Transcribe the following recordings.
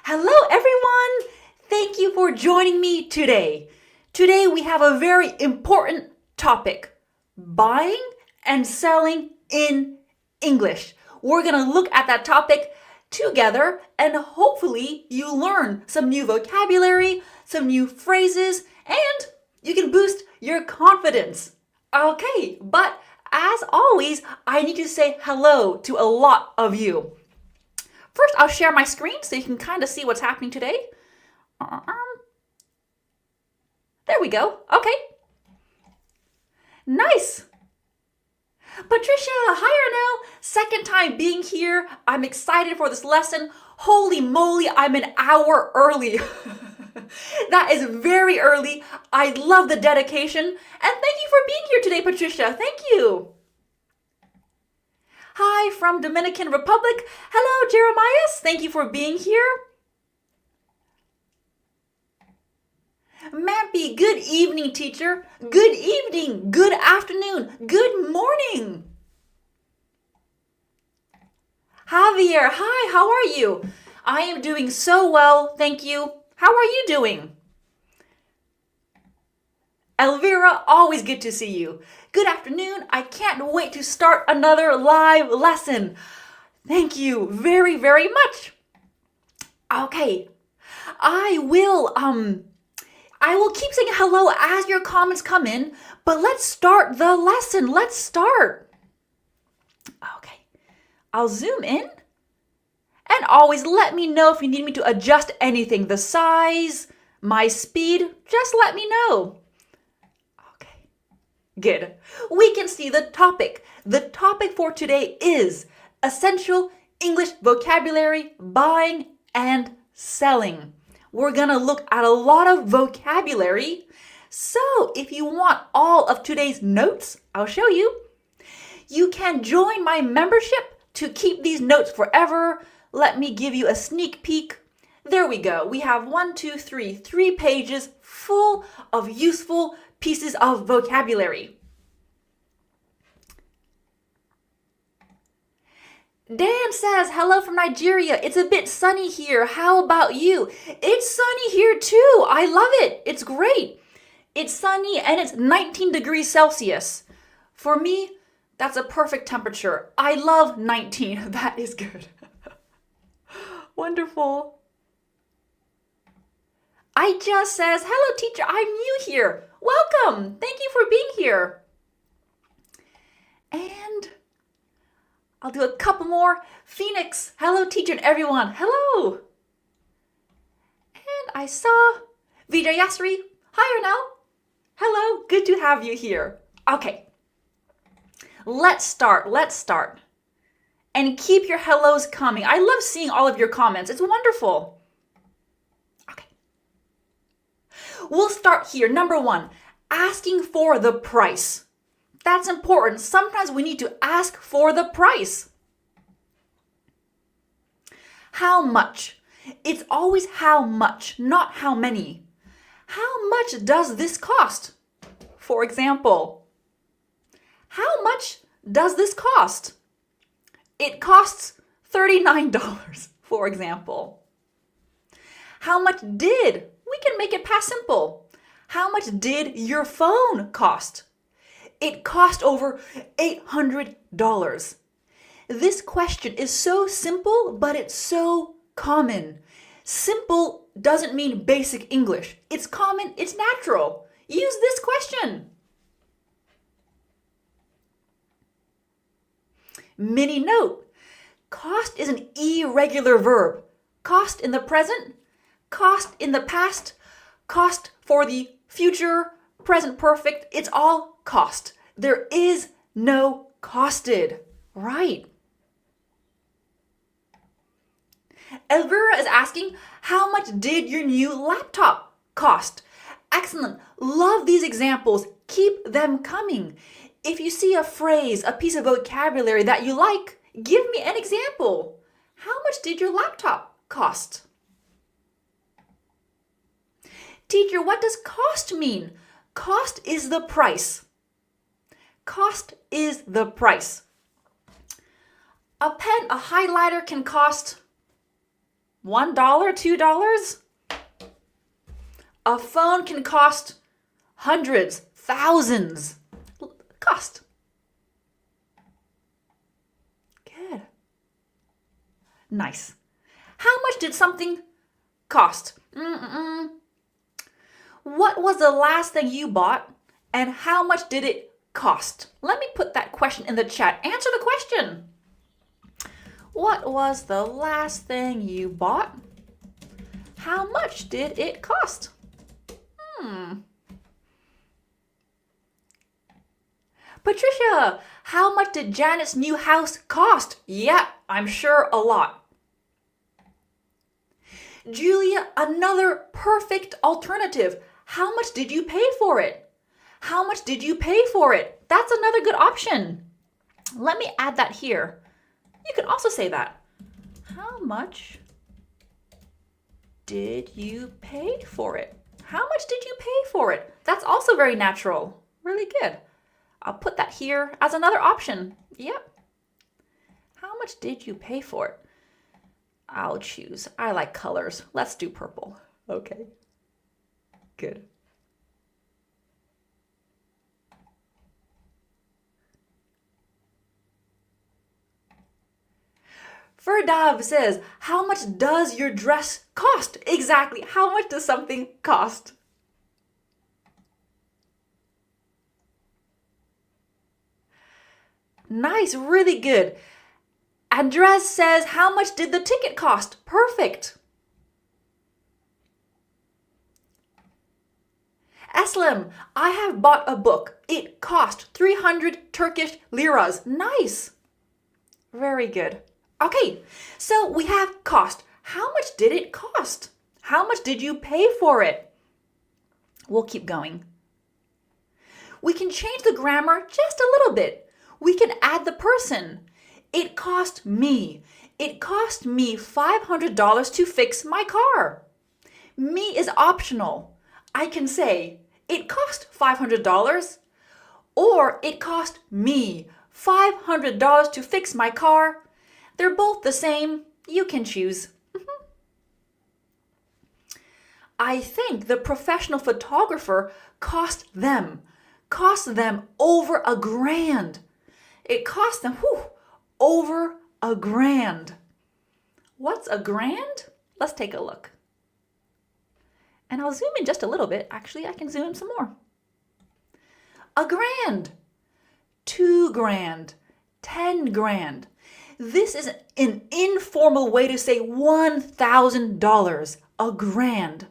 Hello, everyone. Thank you for joining me today. Today we have a very important topic, buying and selling in English. We're going to look at that topic together and hopefully you learn some new vocabulary, some new phrases, and you can boost your confidence. Okay, but as always, I need to say hello to a lot of you. First, I'll share my screen so you can kind of see what's happening today. There we go. Okay. Nice. Patricia, hi Arnel. Second time being here. I'm excited for this lesson. Holy moly, I'm an hour early. That is very early. I love the dedication. And thank you for being here today, Patricia. Thank you. Hi from Dominican Republic. Hello, Jeremias. Thank you for being here. Mampy, good evening, teacher. Good evening, good afternoon, good morning. Javier, hi, how are you? I am doing so well, thank you. How are you doing? Elvira, always good to see you. Good afternoon. I can't wait to start another live lesson. Thank you very, very much. Okay. I will keep saying hello as your comments come in, but let's start the lesson. Let's start. Okay. I'll zoom in. And always let me know if you need me to adjust anything, the size, my speed, just let me know. Good. We can see the topic. The topic for today is essential English vocabulary, buying and selling. We're going to look at a lot of vocabulary. So if you want all of today's notes, I'll show you. You can join my membership to keep these notes forever. Let me give you a sneak peek. There we go. We have 3 pages full of useful pieces of vocabulary. Dan says, hello from Nigeria. It's a bit sunny here. How about you? It's sunny here too. I love it. It's great. It's sunny and it's 19 degrees Celsius. For me, that's a perfect temperature. I love 19. That is good. Wonderful. I just says, hello teacher, I'm new here. Welcome. Thank you for being here. And I'll do a couple more. Phoenix, hello teacher and everyone. Hello. And I saw Vijayasri. Hi Arnel. Hello, good to have you here. Okay. Let's start. And keep your hellos coming. I love seeing all of your comments. It's wonderful. We'll start here. Number 1, asking for the price. That's important. Sometimes we need to ask for the price. How much? It's always how much, not how many. How much does this cost? For example, how much does this cost? It costs $39, for example. How much did? We can make it past simple. How much did your phone cost? It cost over $800. This question is so simple, but it's so common. Simple doesn't mean basic English. It's common, it's natural. Use this question. Mini note. Cost is an irregular verb. Cost in the present, cost in the past, cost for the future, present perfect, it's all cost. There is no costed, right? Elvira is asking, how much did your new laptop cost? Excellent. Love these examples. Keep them coming. If you see a phrase, a piece of vocabulary that you like, give me an example. How much did your laptop cost? Teacher, what does cost mean? Cost is the price. Cost is the price. A pen, a highlighter can cost $1, $2? A phone can cost hundreds, thousands. Cost. Good. Nice. How much did something cost? What was the last thing you bought and how much did it cost? Let me put that question in the chat. Answer the question. What was the last thing you bought? How much did it cost? Patricia, how much did Janet's new house cost? Yeah, I'm sure a lot. Julia, another perfect alternative. How much did you pay for it? How much did you pay for it? That's another good option. Let me add that here. You can also say that. How much did you pay for it? How much did you pay for it? That's also very natural. Really good. I'll put that here as another option. Yep. How much did you pay for it? I'll choose. I like colors. Let's do purple. Okay. Good. Ferdav says, how much does your dress cost? Exactly. How much does something cost? Nice, really good. Andres says, how much did the ticket cost? Perfect. Eslem, I have bought a book. It cost 300 Turkish liras. Nice. Very good. Okay, so we have cost. How much did it cost? How much did you pay for it? We'll keep going. We can change the grammar just a little bit. We can add the person. It cost me. It cost me $500 to fix my car. Me is optional. I can say, it cost $500, or it cost me $500 to fix my car. They're both the same. You can choose. I think the professional photographer cost them over $1,000. It cost them over $1,000. What's $1,000? Let's take a look. And I'll zoom in just a little bit. Actually, I can zoom in some more. $1,000, $2,000, $10,000. This is an informal way to say $1,000, $1,000.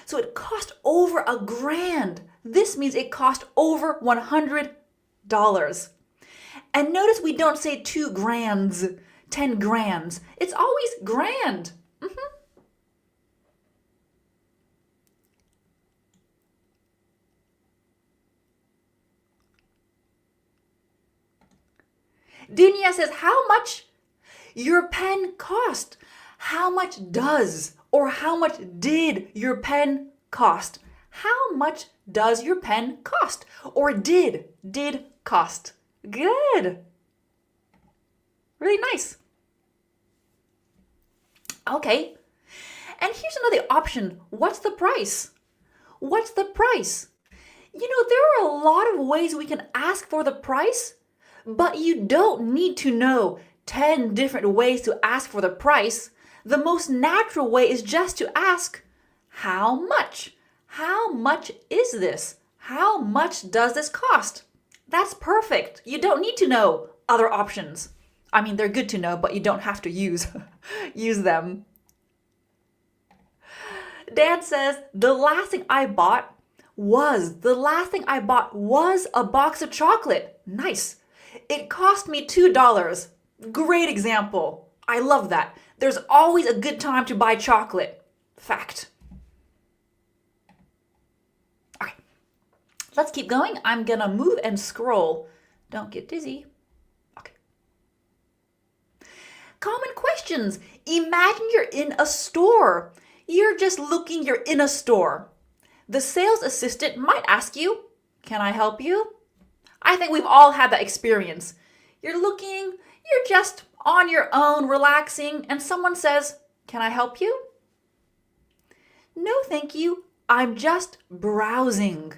So it cost over $1,000. This means it cost over $100. And notice we don't say 2 grands, 10 grands. It's always grand. Dinya says, how much your pen cost? How much does or how much did your pen cost? How much does your pen cost? Or did cost? Good. Really nice. Okay. And here's another option. What's the price? What's the price? You know, there are a lot of ways we can ask for the price, but you don't need to know 10 different ways to ask for the price. The most natural way is just to ask, how much? How much is this? How much does this cost? That's perfect. You don't need to know other options. I mean, they're good to know, but you don't have to use them. Dan says, the last thing I bought was a box of chocolate. Nice. It cost me $2. Great example. I love that. There's always a good time to buy chocolate. Fact. Okay. Let's keep going. I'm gonna move and scroll. Don't get dizzy. Okay. Common questions. Imagine you're in a store. You're in a store. The sales assistant might ask you, can I help you? I think we've all had that experience. You're just on your own, relaxing, and someone says, Can I help you? No, thank you. I'm just browsing.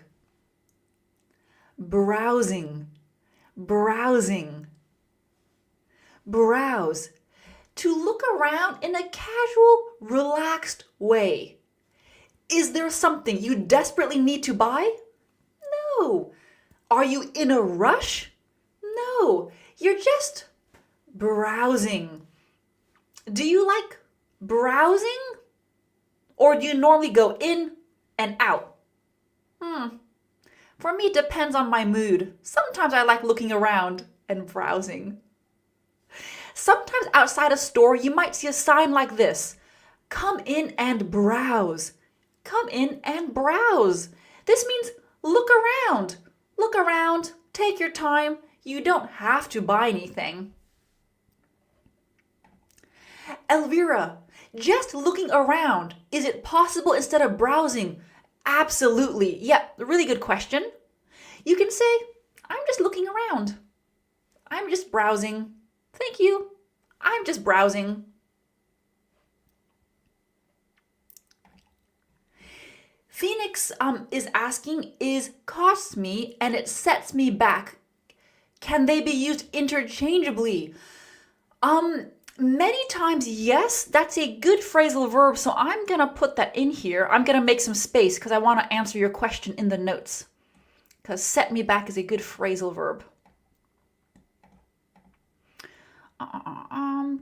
Browsing. Browsing. Browse. To look around in a casual, relaxed way. Is there something you desperately need to buy? No. Are you in a rush? No. You're just browsing. Do you like browsing? Or do you normally go in and out? For me, it depends on my mood. Sometimes I like looking around and browsing. Sometimes outside a store, you might see a sign like this. Come in and browse. Come in and browse. This means look around. Look around. Take your time. You don't have to buy anything. Elvira, just looking around. Is it possible instead of browsing? Absolutely. Yep, really good question. You can say, I'm just looking around. I'm just browsing. Thank you. I'm just browsing. Phoenix is asking, is costs me and it sets me back. Can they be used interchangeably? Many times, yes, that's a good phrasal verb, so I'm going to put that in here. I'm going to make some space because I want to answer your question in the notes. Because set me back is a good phrasal verb.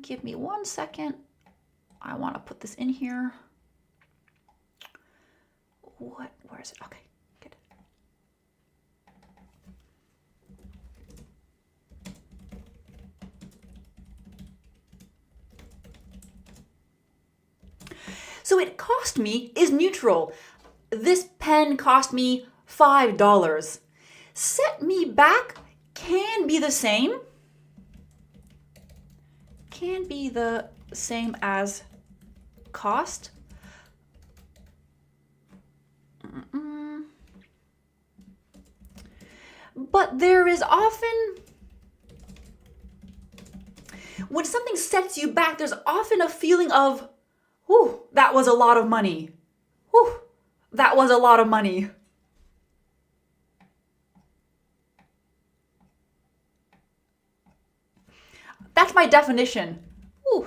Give me 1 second. I want to put this in here. Where is it? Okay, good. So it cost me is neutral. This pen cost me $5. Set me back can be the same. Can be the same as cost. But there is often, when something sets you back, there's often a feeling of, whew, that was a lot of money. Whew, that was a lot of money. That's my definition. Ooh,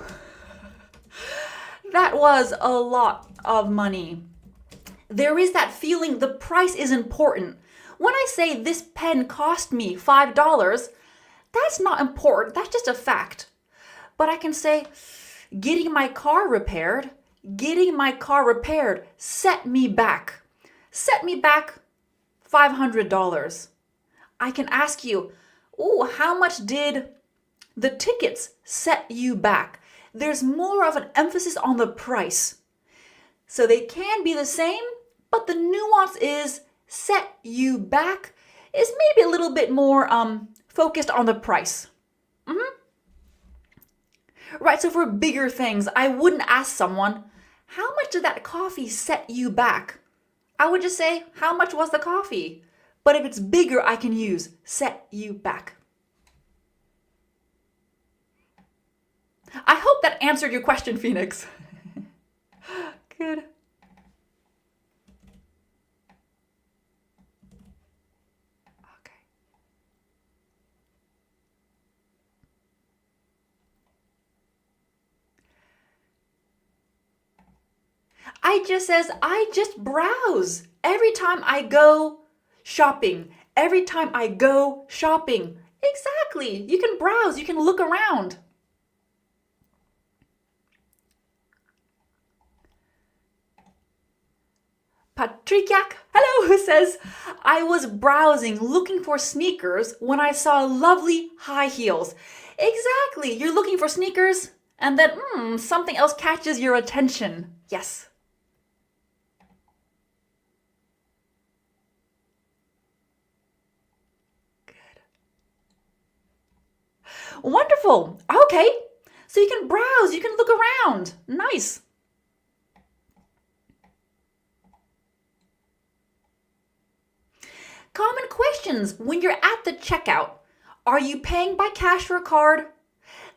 that was a lot of money. There is that feeling the price is important. When I say this pen cost me $5, that's not important. That's just a fact. But I can say, getting my car repaired set me back. Set me back $500. I can ask you, how much did the tickets set you back? There's more of an emphasis on the price. So they can be the same, but the nuance is set you back is maybe a little bit more focused on the price. Right, so for bigger things, I wouldn't ask someone, how much did that coffee set you back? I would just say, how much was the coffee? But if it's bigger, I can use set you back. I hope that answered your question, Phoenix. Good. I just browse every time I go shopping. Every time I go shopping. Exactly. You can browse. You can look around. Patriciak, hello, who says, I was browsing looking for sneakers when I saw lovely high heels. Exactly. You're looking for sneakers and then something else catches your attention. Yes. Wonderful. Okay. So you can browse, you can look around. Nice. Common questions when you're at the checkout. Are you paying by cash or card?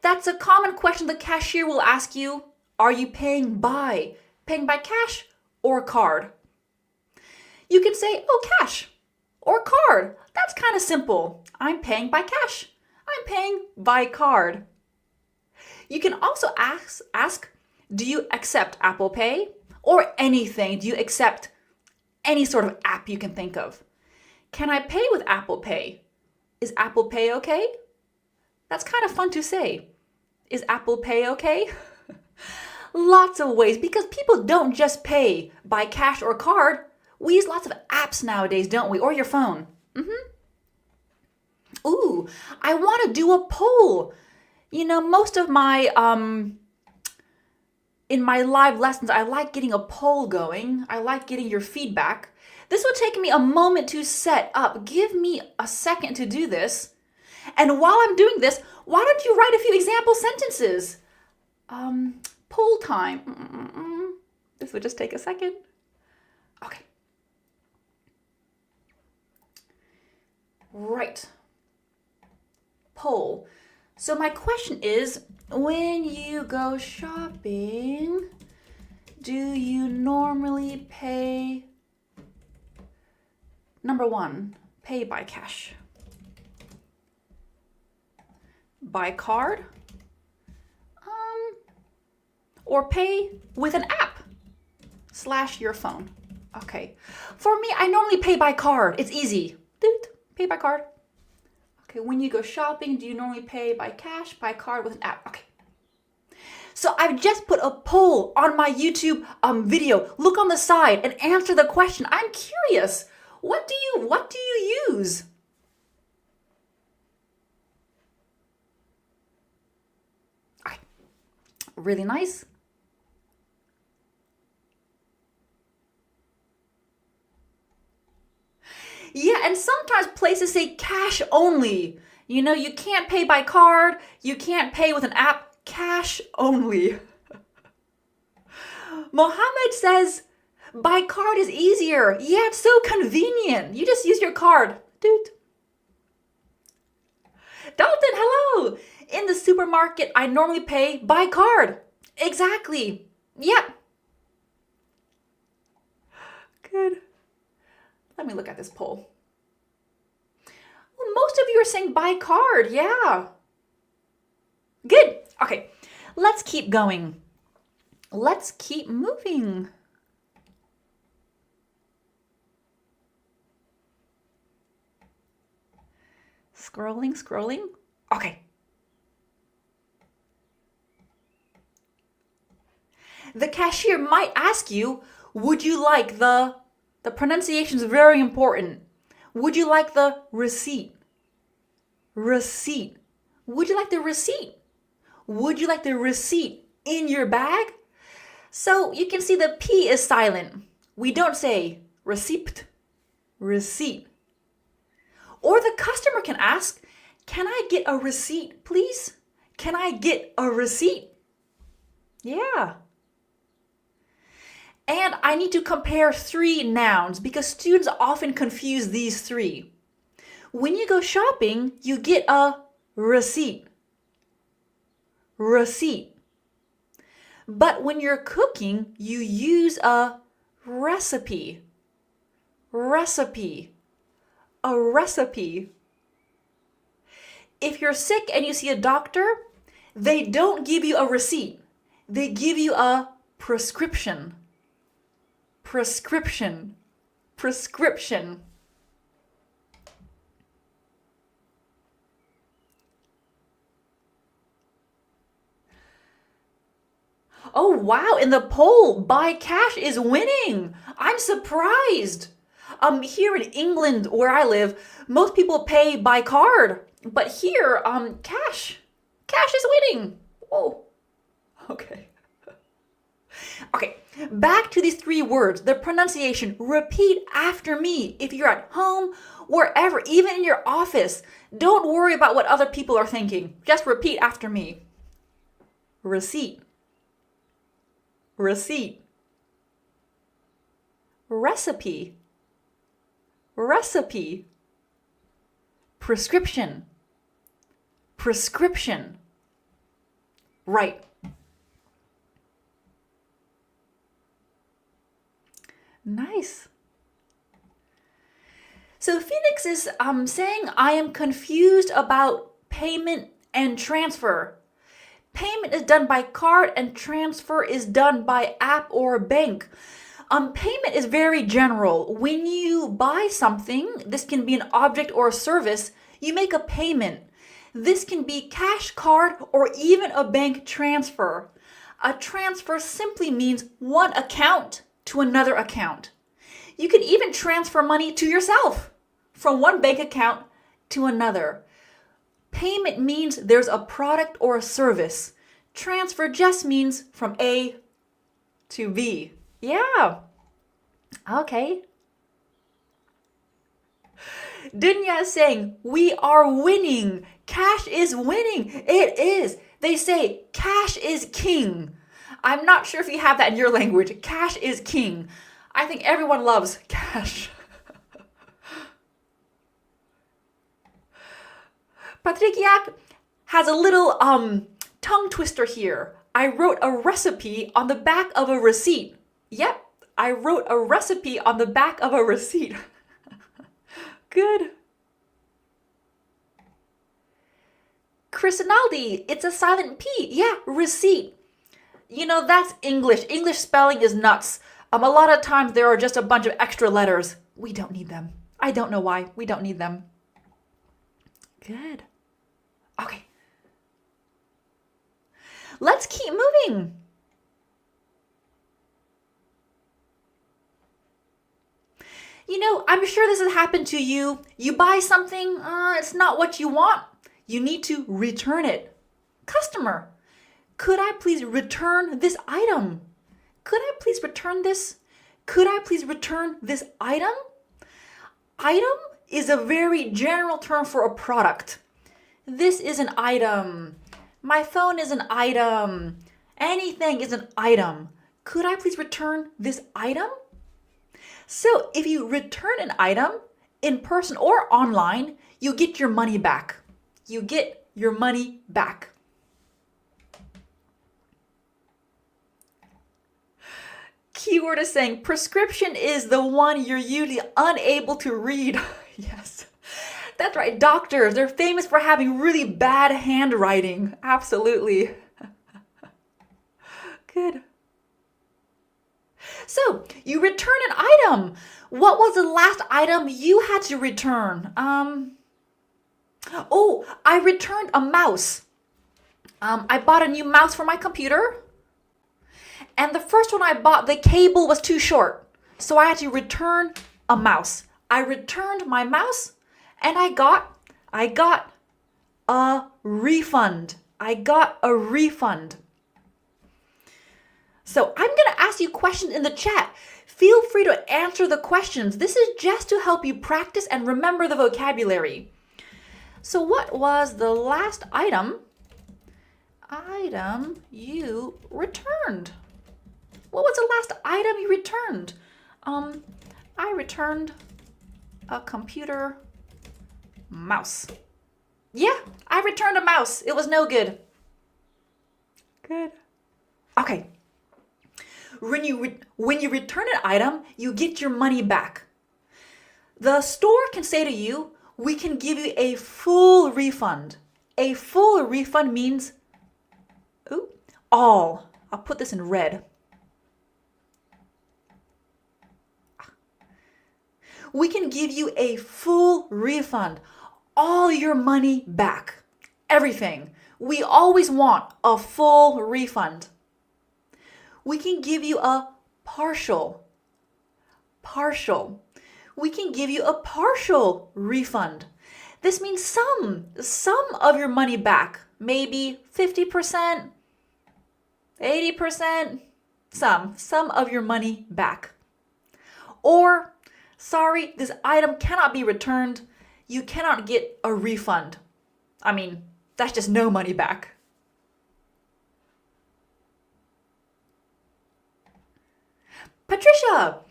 That's a common question the cashier will ask you. Are you paying by cash or card? You can say, oh, cash or card. That's kind of simple. I'm paying by cash. I'm paying by card. You can also ask, do you accept Apple Pay or anything? Do you accept any sort of app you can think of? Can I pay with Apple Pay? Is Apple Pay okay? That's kind of fun to say. Is Apple Pay okay? Lots of ways, because people don't just pay by cash or card. We use lots of apps nowadays, don't we? Or your phone. Ooh, I want to do a poll. You know, most of my, in my live lessons, I like getting a poll going. I like getting your feedback. This will take me a moment to set up. Give me a second to do this. And while I'm doing this, why don't you write a few example sentences? Poll time. This will just take a second. Okay. Right. Poll. So my question is, when you go shopping, do you normally pay, number one, pay by cash, by card, or pay with an app / your phone? Okay. For me, I normally pay by card. It's easy. Pay by card. Okay, when you go shopping, do you normally pay by cash, by card, with an app? Okay. So I've just put a poll on my YouTube video. Look on the side and answer the question. I'm curious. What do you use? Okay. Really nice. Yeah, and sometimes places say cash only. You know, you can't pay by card, you can't pay with an app, cash only. Mohammed says, by card is easier. Yeah, it's so convenient. You just use your card. Dude. Dalton, hello. In the supermarket, I normally pay by card. Exactly. Yep. Good. Let me look at this poll. Well, most of you are saying by card, yeah. Good. Okay, let's keep going. Let's keep moving. Scrolling. Okay. The cashier might ask you, would you like the pronunciation is very important. Would you like the receipt? Receipt. Would you like the receipt? Would you like the receipt in your bag? So you can see the P is silent. We don't say receipt, receipt. Or the customer can ask, can I get a receipt, please? Can I get a receipt? Yeah. And I need to compare 3 nouns because students often confuse these 3. When you go shopping, you get a receipt. Receipt. But when you're cooking, you use a recipe. Recipe. A recipe. If you're sick and you see a doctor, they don't give you a receipt. They give you a prescription. Prescription. Prescription. Oh wow, in the poll, buy cash is winning. I'm surprised. Here in England where I live, most people pay by card, but here, cash is winning. Oh, okay. Okay, back to these 3 words, the pronunciation. Repeat after me. If you're at home, wherever, even in your office, don't worry about what other people are thinking. Just repeat after me. Receipt. Receipt. Recipe. Recipe. Prescription. Prescription. Right. Nice. So Phoenix is saying, I am confused about payment and transfer. Payment is done by card and transfer is done by app or bank. Payment is very general. When you buy something, this can be an object or a service, you make a payment. This can be cash, card, or even a bank transfer. A transfer simply means one account to another account. You can even transfer money to yourself from one bank account to another. Payment means there's a product or a service. Transfer just means from A to B. Yeah. Okay. Dunya is saying, we are winning. Cash is winning. It is. They say, cash is king. I'm not sure if you have that in your language. Cash is king. I think everyone loves cash. Patrick has a little tongue twister here. I wrote a recipe on the back of a receipt. Yep, I wrote a recipe on the back of a receipt. Good. Chris Rinaldi, it's a silent P. Yeah, receipt. You know, that's English. English spelling is nuts. A lot of times there are just a bunch of extra letters. We don't need them. I don't know why. We don't need them. Good. Okay. Let's keep moving. You know, I'm sure this has happened to you. You buy something, it's not what you want. You need to return it. Customer, could I please return this item? Could I please return this? Could I please return this item? Item is a very general term for a product. This is an item. My phone is an item. Anything is an item. Could I please return this item? So if you return an item in person or online, you get your money back. You get your money back. Keyword is saying prescription is the one you're usually unable to read. Yes, that's right. Doctors, they're famous for having really bad handwriting. Absolutely. Good. So you return an item. What was the last item you had to return? Oh, I returned a mouse. I bought a new mouse for my computer. And the first one I bought, the cable was too short. So I had to return a mouse. I returned my mouse and I got a refund. I got a refund. So I'm going to ask you questions in the chat. Feel free to answer the questions. This is just to help you practice and remember the vocabulary. So what was the last item you returned? What was the last item you returned? I returned a computer mouse. Yeah, I returned a mouse. It was no good. Good. Okay. When you return an item, you get your money back. The store can say to you, we can give you a full refund. A full refund means all. I'll put this in red. We can give you a full refund. All your money back. Everything. We always want a full refund. We can give you a partial. We can give you a partial refund. This means some of your money back. Maybe 50%, 80%, some of your money back. Or, sorry, this item cannot be returned. You cannot get a refund. I mean, that's just no money back. Patricia,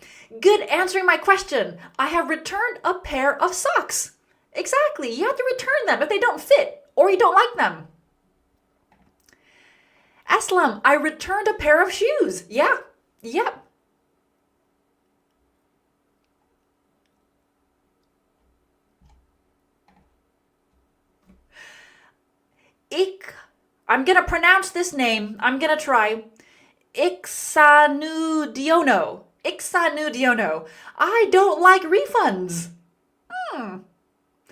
good answering my question. I have returned a pair of socks. Exactly, you have to return them if they don't fit or you don't like them. Aslam, I returned a pair of shoes. Yeah, yep. I'm gonna pronounce this name. I'm gonna try. Ixanudiono. Ixanudiono. I don't like refunds.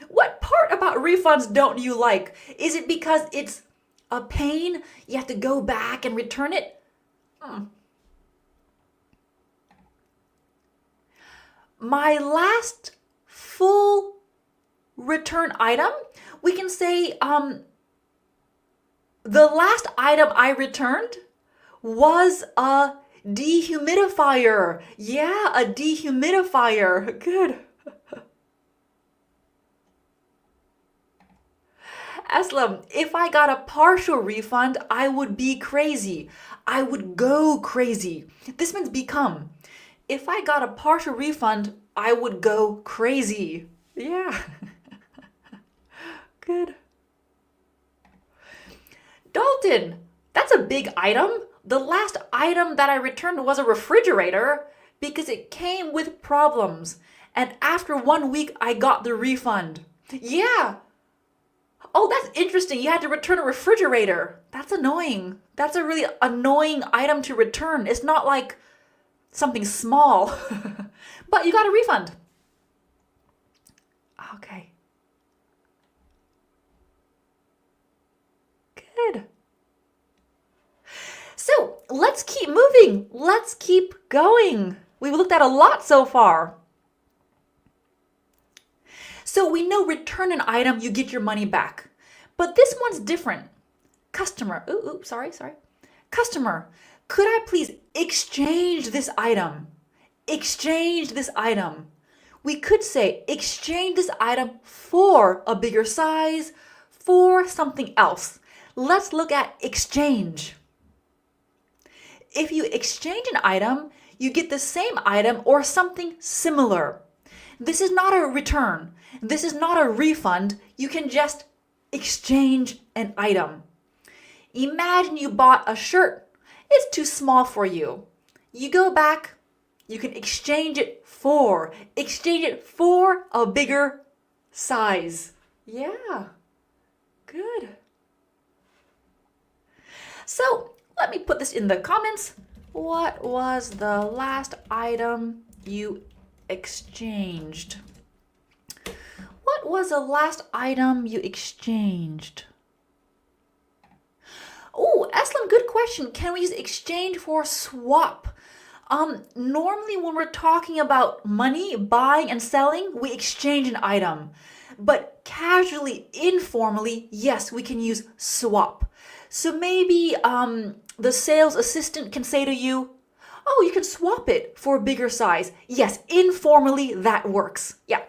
What part about refunds don't you like? Is it because it's a pain? You have to go back and return it? My last full return item, we can say the last item I returned was a dehumidifier. Yeah, a dehumidifier. Good. Aslam, if I got a partial refund, I would be crazy. I would go crazy. This means become. If I got a partial refund, I would go crazy. Yeah. Good. Dalton, that's a big item. The last item that I returned was a refrigerator because it came with problems. And after 1 week, I got the refund. Yeah. Oh, that's interesting. You had to return a refrigerator. That's annoying. That's a really annoying item to return. It's not like something small, but you got a refund. Okay. Good. So let's keep moving. Let's keep going. We've looked at a lot so far. So we know return an item, you get your money back. But this one's different. Customer, sorry. Customer, could I please exchange this item? Exchange this item. We could say exchange this item for a bigger size, for something else. Let's look at exchange. If you exchange an item, you get the same item or something similar. This is not a return. This is not a refund. You can just exchange an item. Imagine you bought a shirt. It's too small for you. You go back, you can exchange it for a bigger size. Yeah, good. So let me put this in the comments. What was the last item you exchanged? What was the last item you exchanged? Oh, Aslam, good question. Can we use exchange for swap? Normally when we're talking about money, buying and selling, we exchange an item. But casually, informally, yes, we can use swap. So maybe the sales assistant can say to you, oh, you can swap it for a bigger size. Yes, informally, that works. Yeah.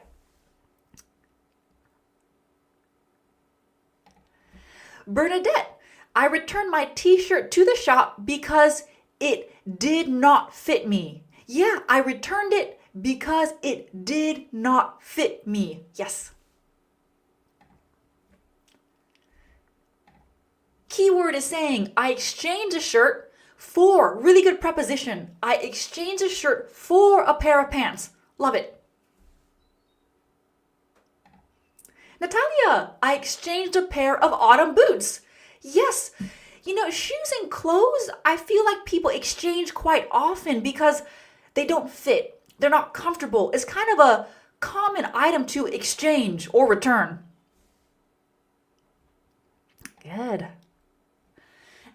Bernadette, I returned my t-shirt to the shop because it did not fit me. Yeah, I returned it because it did not fit me. Yes. Keyword is saying, I exchanged a shirt for, really good preposition. I exchanged a shirt for a pair of pants. Love it. Natalia, I exchanged a pair of autumn boots. Yes, you know, shoes and clothes, I feel like people exchange quite often because they don't fit. They're not comfortable. It's kind of a common item to exchange or return. Good.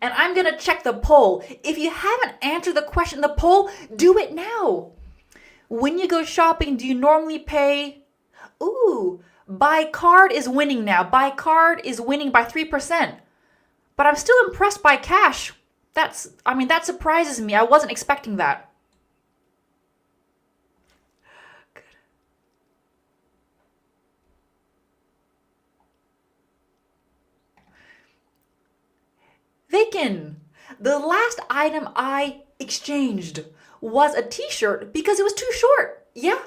And I'm going to check the poll. If you haven't answered the question in the poll, do it now. When you go shopping, do you normally pay? Ooh, by card is winning now. By card is winning by 3%. But I'm still impressed by cash. That surprises me. I wasn't expecting that. Good. Vicken, the last item I exchanged was a t-shirt because it was too short. Yeah.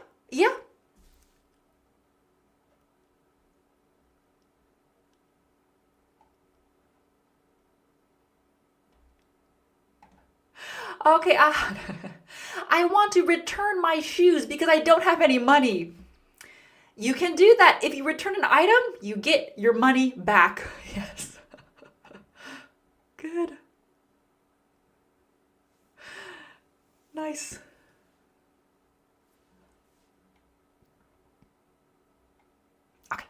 Okay, I want to return my shoes because I don't have any money. You can do that. If you return an item, you get your money back. Yes. Good. Nice. Okay.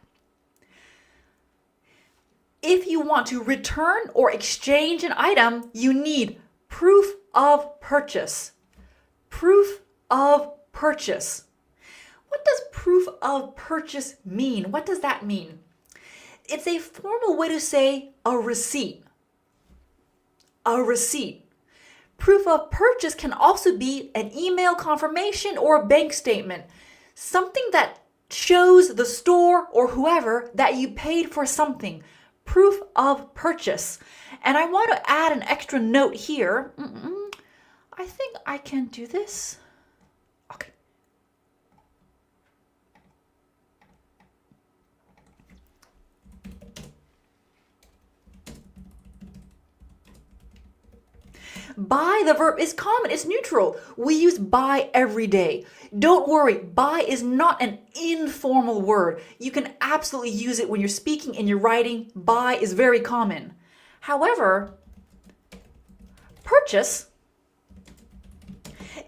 If you want to return or exchange an item, you need proof of purchase. Proof of purchase. What does proof of purchase mean? What does that mean? It's a formal way to say a receipt. A receipt. Proof of purchase can also be an email confirmation or a bank statement. Something that shows the store or whoever that you paid for something. Proof of purchase. And I want to add an extra note here. I think I can do this. Okay. Buy, the verb, is common, it's neutral. We use buy every day. Don't worry, buy is not an informal word. You can absolutely use it when you're speaking and you're writing. Buy is very common. However, purchase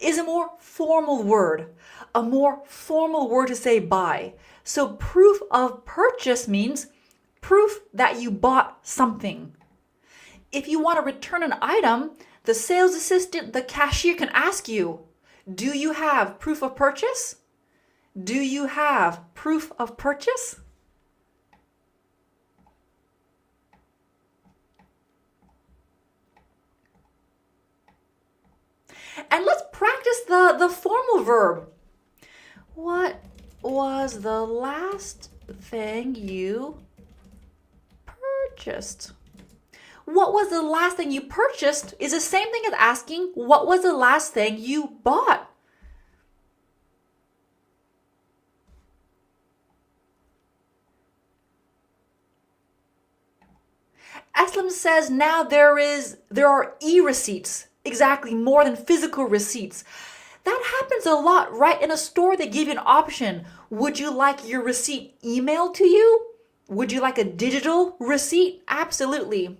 is a more formal word. A more formal word to say buy. So proof of purchase means proof that you bought something. If you want to return an item, the sales assistant, the cashier can ask you, do you have proof of purchase? Do you have proof of purchase? And let's practice the formal verb. What was the last thing you purchased? What was the last thing you purchased is the same thing as asking, what was the last thing you bought? Aslam says now there are e-receipts. Exactly, more than physical receipts. That happens a lot, right? In a store, they give you an option. Would you like your receipt emailed to you? Would you like a digital receipt? Absolutely.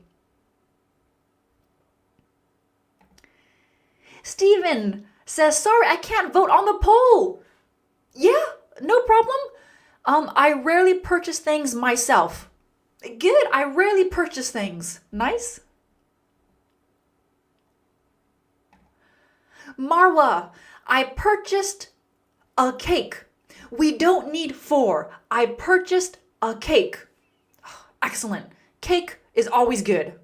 Stephen says, sorry, I can't vote on the poll. Yeah, no problem. I rarely purchase things myself. Good, I rarely purchase things. Nice. Marwa, I purchased a cake. We don't need 4. I purchased a cake. Excellent. Cake is always good.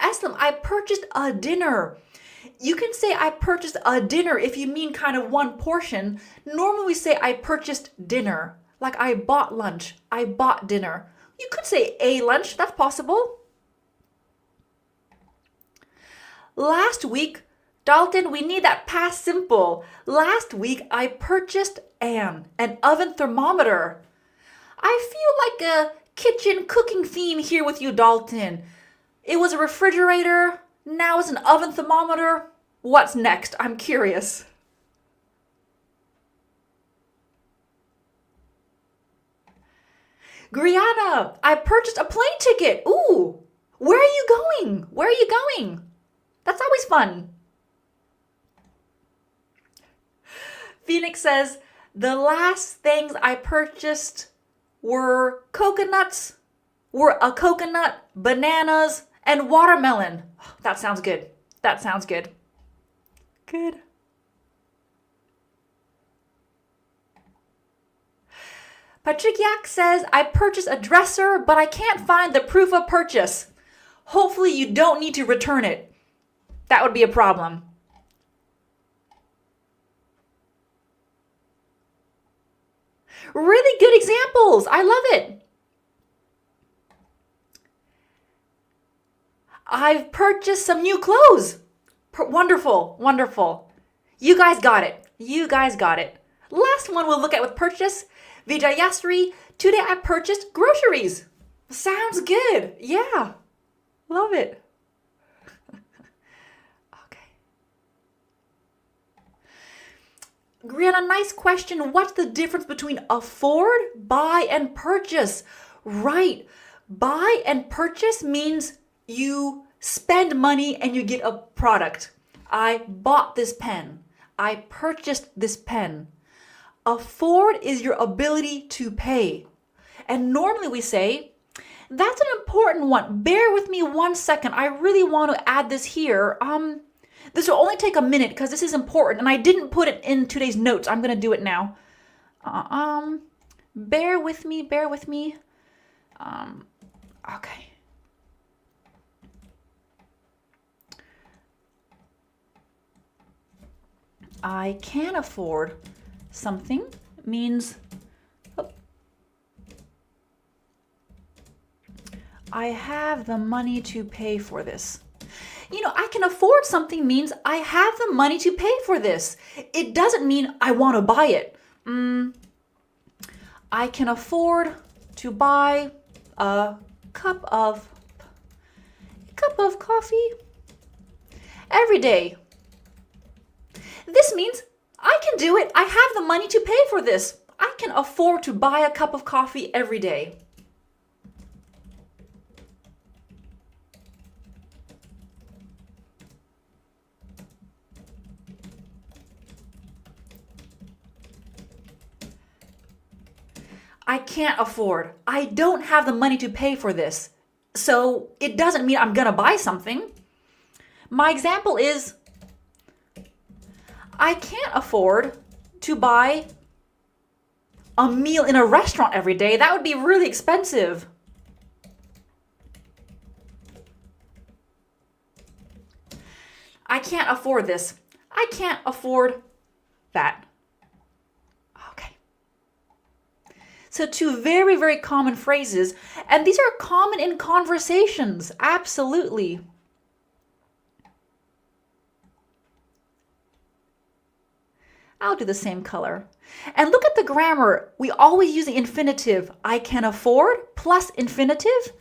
Aslam, I purchased a dinner. You can say I purchased a dinner if you mean kind of one portion. Normally we say I purchased dinner. Like I bought lunch. I bought dinner. You could say a lunch. That's possible. Last week, Dalton, we need that past simple. Last week, I purchased an oven thermometer. I feel like a kitchen cooking theme here with you, Dalton. It was a refrigerator. Now it's an oven thermometer. What's next? I'm curious. Griana, I purchased a plane ticket. Ooh, where are you going? Where are you going? That's always fun. Phoenix says, the last things I purchased were coconuts, a coconut, bananas, and watermelon. That sounds good. That sounds good. Good. Patrick Yak says, I purchased a dresser, but I can't find the proof of purchase. Hopefully you don't need to return it. That would be a problem. Really good examples. I love it. I've purchased some new clothes. Wonderful, wonderful. You guys got it. You guys got it. Last one we'll look at with purchase. Vijayasri, today I purchased groceries. Sounds good. Yeah, love it. Okay. Brianna, nice question. What's the difference between afford, buy, and purchase? Right. Buy and purchase means you spend money and you get a product. I bought this pen. I purchased this pen. Afford is your ability to pay. And normally we say, that's an important one. Bear with me 1 second. I really want to add this here. This will only take a minute because this is important and I didn't put it in today's notes. I'm going to do it now. Bear with me. Okay. I can afford something means I have the money to pay for this. I can afford something means I have the money to pay for this. It doesn't mean I want to buy it. I can afford to buy a cup of coffee every day. This means I can do it. I have the money to pay for this. I can afford to buy a cup of coffee every day. I can't afford. I don't have the money to pay for this. So it doesn't mean I'm gonna buy something. My example is, I can't afford to buy a meal in a restaurant every day. That would be really expensive. I can't afford this. I can't afford that. Okay. So two very, very common phrases, and these are common in conversations. Absolutely. I'll do the same color. And look at the grammar. We always use the infinitive. I can afford plus infinitive.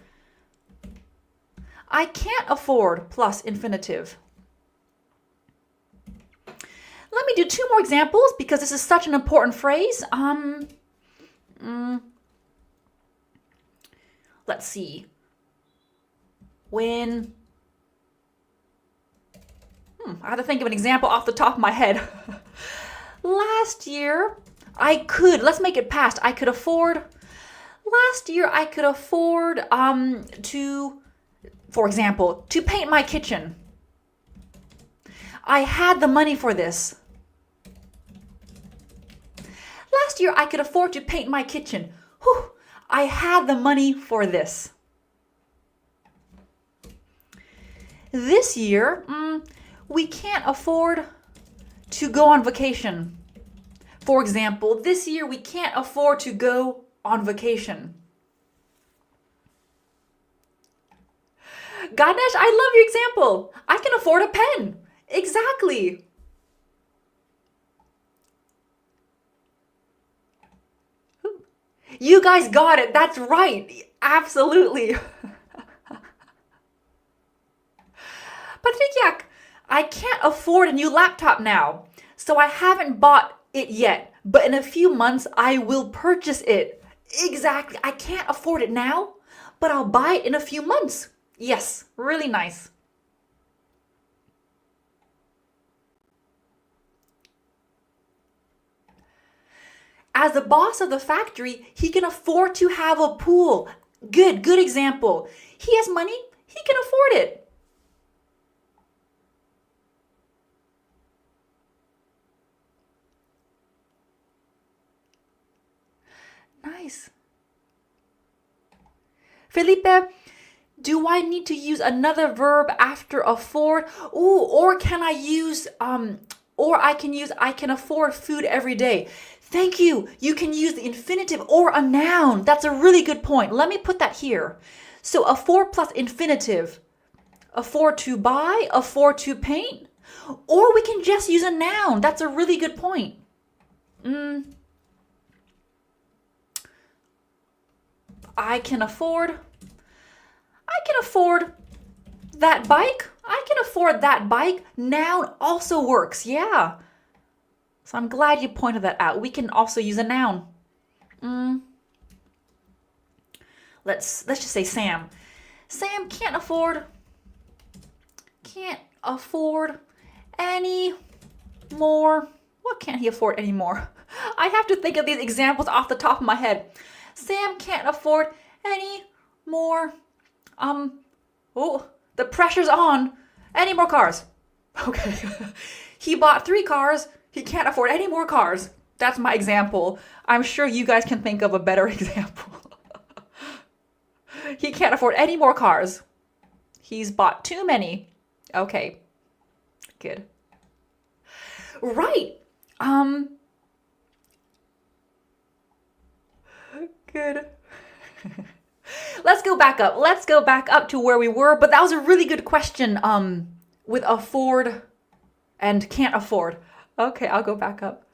I can't afford plus infinitive. Let me do 2 more examples because this is such an important phrase. Let's see. When I have to think of an example off the top of my head. Last year, let's make it past. Last year I could afford for example, to paint my kitchen. I had the money for this. Last year I could afford to paint my kitchen. Whew, I had the money for this. This year, we can't afford to go on vacation. For example, this year we can't afford to go on vacation. Ganesh, I love your example. I can afford a pen. Exactly. You guys got it. That's right. Absolutely. Patrick, I can't afford a new laptop now, so I haven't bought it yet, but in a few months I will purchase it. Exactly. I can't afford it now, but I'll buy it in a few months. Yes, really nice. As the boss of the factory, he can afford to have a pool. Good example. He has money, he can afford it. Nice. Felipe, do I need to use another verb after afford? Ooh, or can I use, I can afford food every day. Thank you. You can use the infinitive or a noun. That's a really good point. Let me put that here. So afford plus infinitive. Afford to buy, afford to paint. Or we can just use a noun. That's a really good point. I can afford that bike. I can afford that bike. Noun also works. Yeah. So I'm glad you pointed that out. We can also use a noun. let's just say Sam. Sam can't afford any more. What can't he afford anymore? I have to think of these examples off the top of my head. Sam can't afford any more. Oh, the pressure's on. Any more cars? Okay. He bought 3 cars. He can't afford any more cars. That's my example. I'm sure you guys can think of a better example. He can't afford any more cars. He's bought too many. Okay. Good. Right. Good. Let's go back up. Let's go back up to where we were. But that was a really good question. With afford and can't afford. Okay, I'll go back up.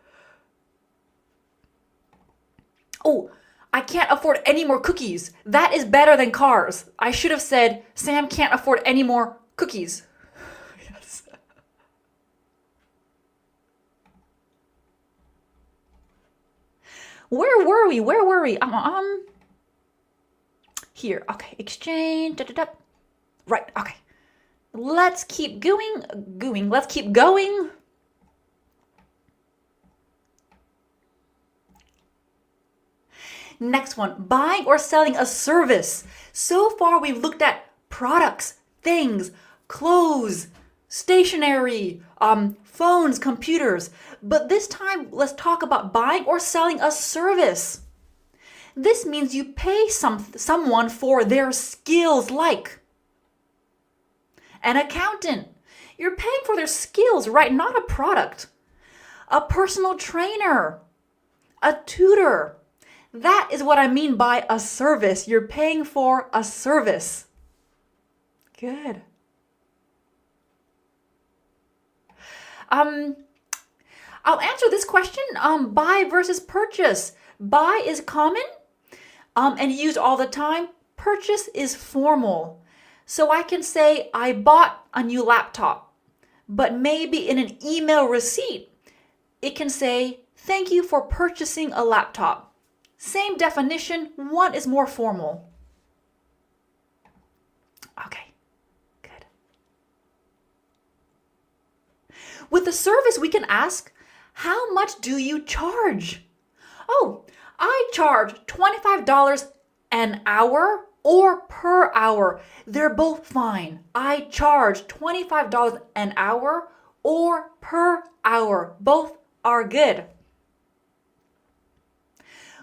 Oh, I can't afford any more cookies. That is better than cars. I should have said, Sam can't afford any more cookies. Yes. Where were we? Here. Okay, exchange. Right, okay. Let's keep going. Let's keep going. Next one, buying or selling a service. So far, we've looked at products, things, clothes, stationery, phones, computers. But this time, let's talk about buying or selling a service. This means you pay someone for their skills, like an accountant. You're paying for their skills, right? Not a product. A personal trainer, a tutor. That is what I mean by a service. You're paying for a service. Good. I'll answer this question, buy versus purchase. Buy is common and used all the time. Purchase is formal. So I can say I bought a new laptop, but maybe in an email receipt, it can say, thank you for purchasing a laptop. Same definition, one is more formal. Okay, good. With the service, we can ask, how much do you charge? Oh, I charge $25 an hour or per hour. They're both fine. I charge $25 an hour or per hour. Both are good.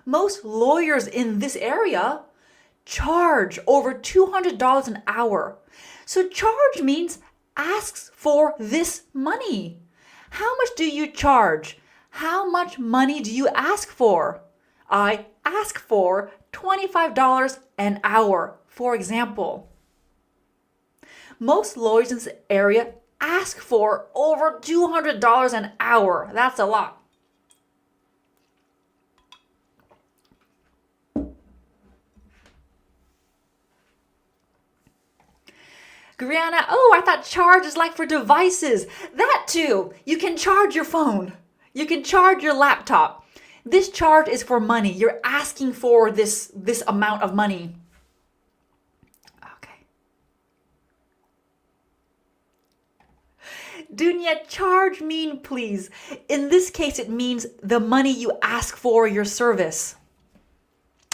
Most lawyers in this area charge over $200 an hour. So charge means asks for this money. How much do you charge? How much money do you ask for? I ask for $25 an hour, for example. Most lawyers in this area ask for over $200 an hour. That's a lot. Brianna, oh, I thought charge is like for devices. That too. You can charge your phone. You can charge your laptop. This charge is for money. You're asking for this amount of money. Okay. Dunya, charge mean please. In this case, it means the money you ask for your service.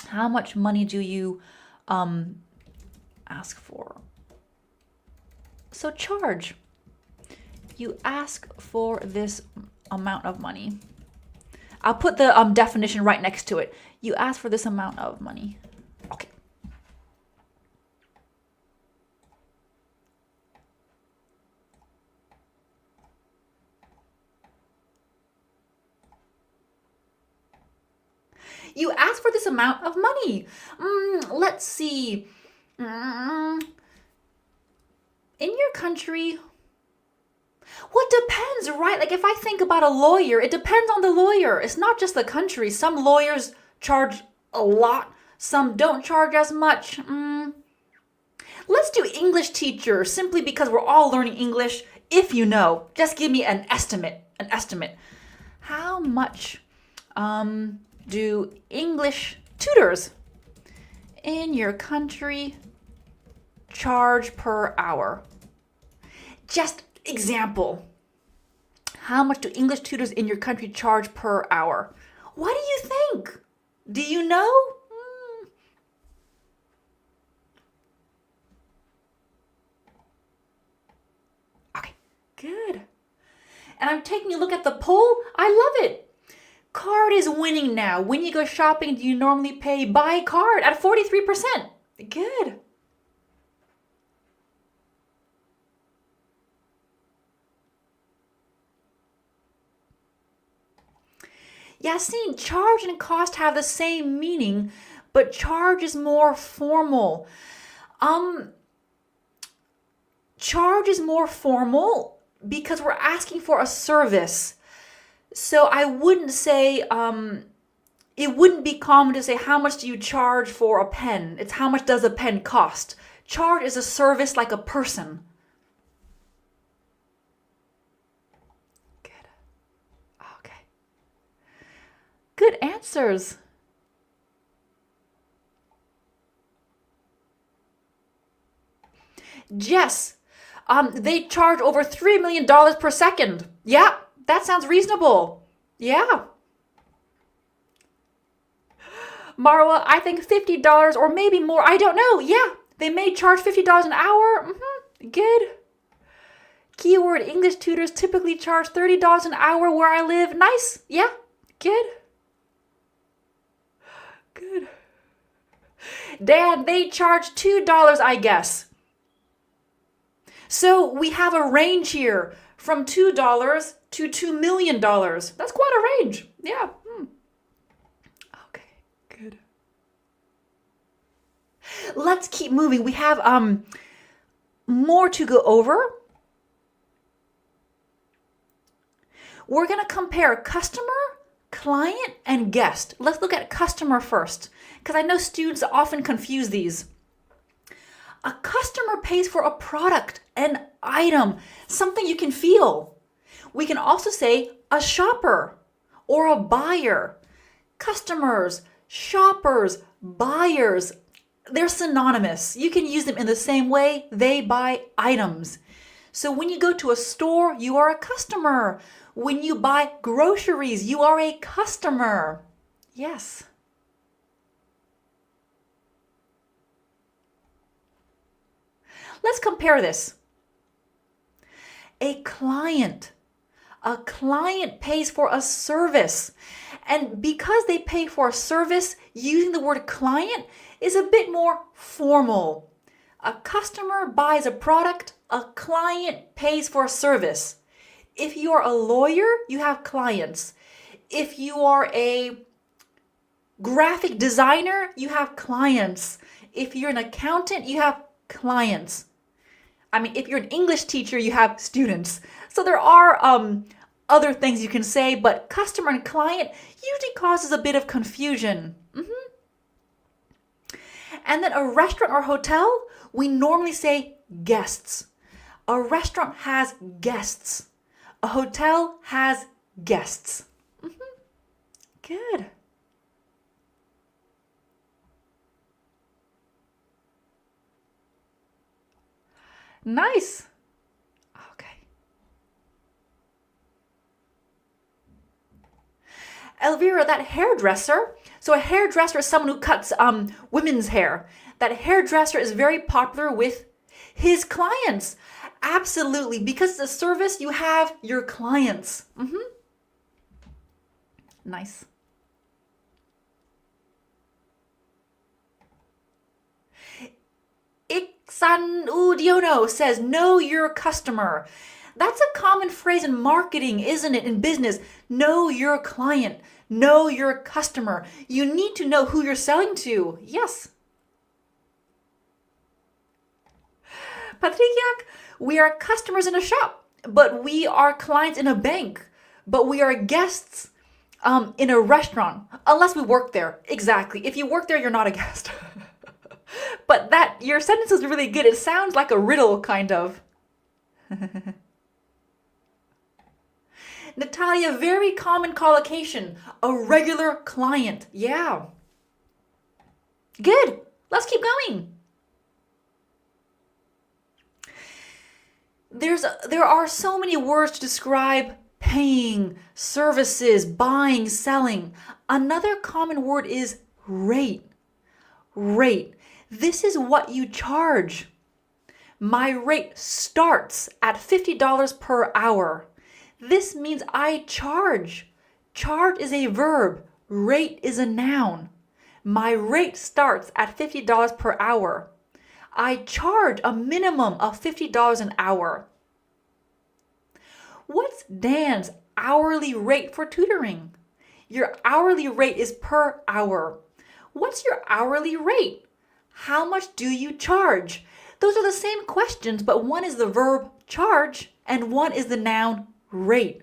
How much money do you ask for? So charge. You ask for this amount of money. I'll put the definition right next to it. You ask for this amount of money. Okay. You ask for this amount of money. Let's see. In your country, well, it depends, right? Like if I think about a lawyer, it depends on the lawyer. It's not just the country. Some lawyers charge a lot. Some don't charge as much. Let's do English teacher, simply because we're all learning English. If you know, just give me an estimate. How much do English tutors in your country charge per hour? Just example. How much do English tutors in your country charge per hour? What do you think? Do you know? Okay, good. And I'm taking a look at the poll. I love it. Card is winning now. When you go shopping, do you normally pay by card at 43%? Good. Yasin, charge and cost have the same meaning, but charge is more formal. Charge is more formal because we're asking for a service. So I wouldn't say, it wouldn't be common to say, how much do you charge for a pen? It's how much does a pen cost? Charge is a service like a person. Good. Okay. Good answers. Jess, they charge over $3 million per second. Yeah, that sounds reasonable. Yeah. Marwa, I think $50 or maybe more. I don't know. Yeah, they may charge $50 an hour. Good. Keyword, English tutors typically charge $30 an hour where I live. Nice. Yeah, good. Good. Dan, they charge $2, I guess. So we have a range here from $2 to $2 million. That's quite a range. Yeah. Okay, good. Let's keep moving. We have more to go over. We're going to compare customer, client, and guest. Let's look at customer first, because I know students often confuse these. A customer pays for a product, an item, something you can feel. We can also say a shopper or a buyer. Customers, shoppers, buyers, they're synonymous. You can use them in the same way. They buy items. So when you go to a store, you are a customer. When you buy groceries, you are a customer. Yes. Let's compare this. A client. A client pays for a service. And because they pay for a service, using the word client is a bit more formal. A customer buys a product, a client pays for a service. If you are a lawyer, you have clients. If you are a graphic designer, you have clients. If you're an accountant, you have clients. I mean, if you're an English teacher, you have students. So there are other things you can say, but customer and client usually causes a bit of confusion. And then a restaurant or hotel, we normally say guests. A restaurant has guests. A hotel has guests. Good. Nice. Okay. Elvira, that hairdresser. So a hairdresser is someone who cuts women's hair. That hairdresser is very popular with his clients. Absolutely. Because it's a service, you have your clients. Nice. Iksan Udiono says, know your customer. That's a common phrase in marketing, isn't it? In business, know your client, know your customer. You need to know who you're selling to. Yes. Patrick, we are customers in a shop, but we are clients in a bank, but we are guests in a restaurant, unless we work there. Exactly. If you work there, you're not a guest. But your sentence is really good. It sounds like a riddle, kind of. Natalia, very common collocation. A regular client. Yeah. Good. Let's keep going. There are so many words to describe paying, services, buying, selling. Another common word is rate. Rate. This is what you charge. My rate starts at $50 per hour. This means I charge. Charge is a verb. Rate is a noun. My rate starts at $50 per hour. I charge a minimum of $50 an hour. What's Dan's hourly rate for tutoring? Your hourly rate is per hour. What's your hourly rate? How much do you charge? Those are the same questions, but one is the verb charge and one is the noun rate.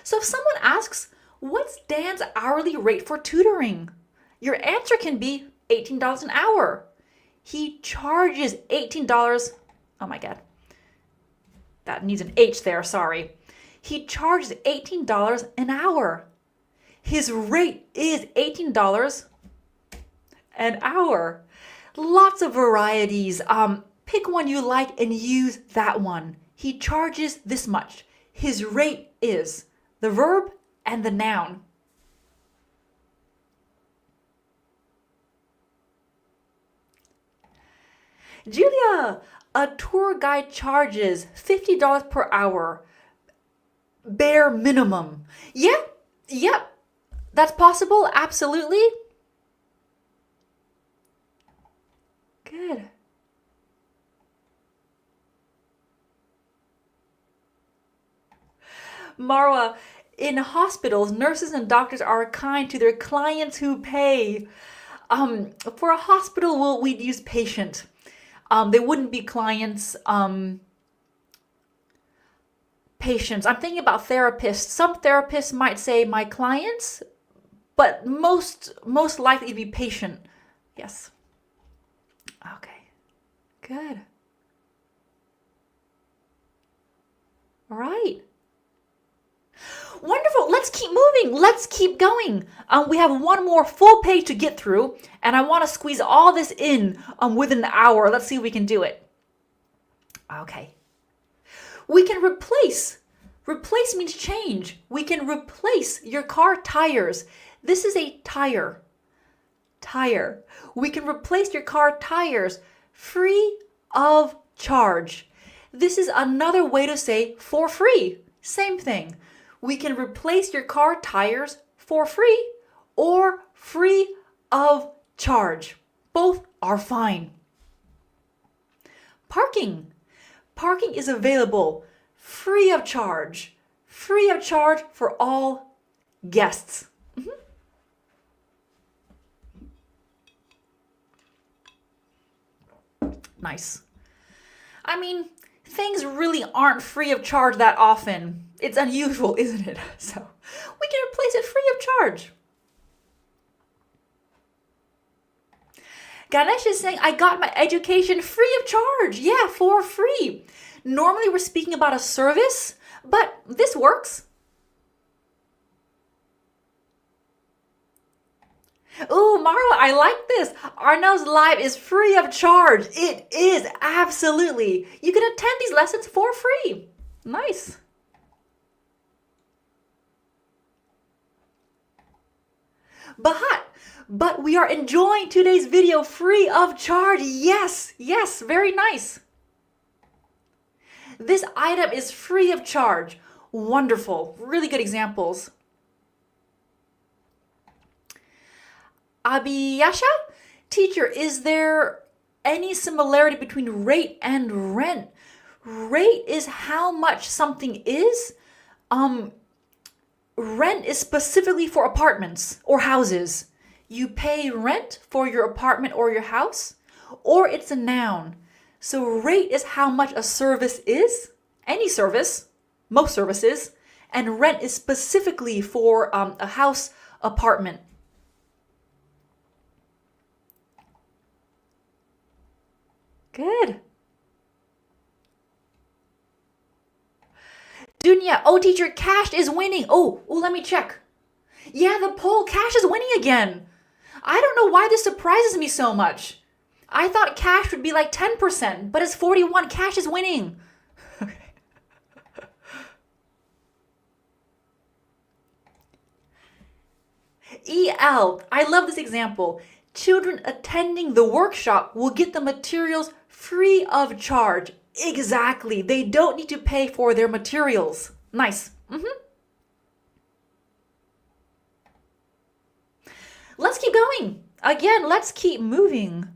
So if someone asks, what's Dan's hourly rate for tutoring? Your answer can be $18 an hour. He charges $18. Oh my God. That needs an H there, sorry. He charges $18 an hour. His rate is $18 an hour. Lots of varieties. Pick one you like and use that one. He charges this much. His rate is the verb and the noun. Julia, a tour guide charges $50 per hour. Bare minimum. Yep, that's possible, absolutely. Good. Marwa, in hospitals, nurses and doctors are kind to their clients who pay. For a hospital, we'd use patient. They wouldn't be clients. Patients. I'm thinking about therapists. Some therapists might say my clients, but most likely it'd be patient. Yes. Okay. Good. All right. Wonderful. Let's keep moving. Let's keep going. We have one more full page to get through, and I want to squeeze all this in within an hour. Let's see if we can do it. Okay. We can replace. Replace means change. We can replace your car tires. This is a tire. Tire. We can replace your car tires free of charge. This is another way to say for free. Same thing. We can replace your car tires for free or free of charge. Both are fine. Parking. Parking is available free of charge. Free of charge for all guests. Nice. I mean, things really aren't free of charge that often. It's unusual, isn't it? So we can replace it free of charge. Ganesh is saying, I got my education free of charge. Yeah, for free. Normally we're speaking about a service, but this works. Ooh, Marwa, I like this. Arnel's live is free of charge. It is, absolutely. You can attend these lessons for free. Nice. But we are enjoying today's video free of charge. Yes, very nice. This item is free of charge. Wonderful. Really good examples. Abiyasha? Teacher, is there any similarity between rate and rent? Rate is how much something is. Rent is specifically for apartments or houses. You pay rent for your apartment or your house, or it's a noun. So rate is how much a service is, any service, most services, and rent is specifically for a house, apartment. Good. Dunya, oh teacher, cash is winning. Oh, let me check. Yeah, the poll, cash is winning again. I don't know why this surprises me so much. I thought cash would be like 10%, but it's 41. Cash is winning. EL, I love this example. Children attending the workshop will get the materials free of charge. Exactly. They don't need to pay for their materials. Nice. Let's keep going. Again, let's keep moving.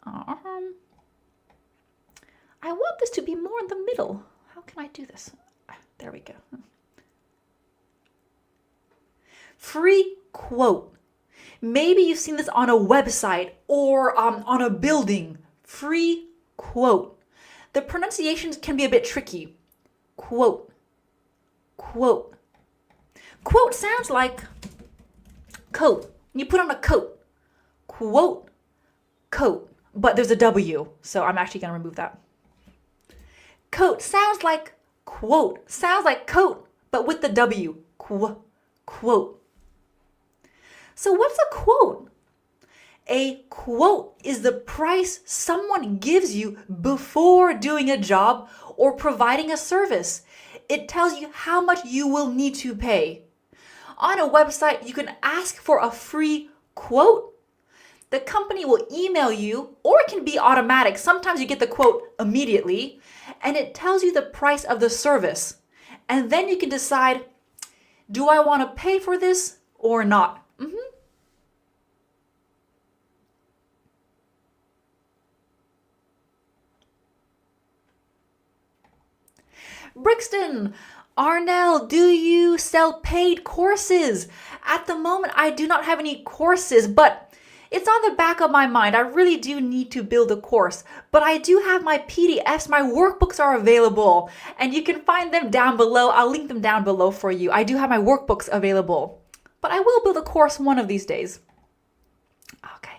I want this to be more in the middle. How can I do this? There we go. Free quote. Maybe you've seen this on a website or on a building. Free quote. The pronunciations can be a bit tricky. Quote. Quote. Quote sounds like coat. You put on a coat. Quote. Coat. But there's a W, so I'm actually going to remove that. Coat sounds like quote. Sounds like coat, but with the W. Quote. So what's a quote? A quote is the price someone gives you before doing a job or providing a service. It tells you how much you will need to pay. On a website, you can ask for a free quote. The company will email you, or it can be automatic. Sometimes you get the quote immediately, and it tells you the price of the service. And then you can decide, do I want to pay for this or not? Brixton, Arnel, do you sell paid courses? At the moment, I do not have any courses, but it's on the back of my mind. I really do need to build a course, but I do have my PDFs. My workbooks are available, and you can find them down below. I'll link them down below for you. I do have my workbooks available, but I will build a course one of these days. Okay.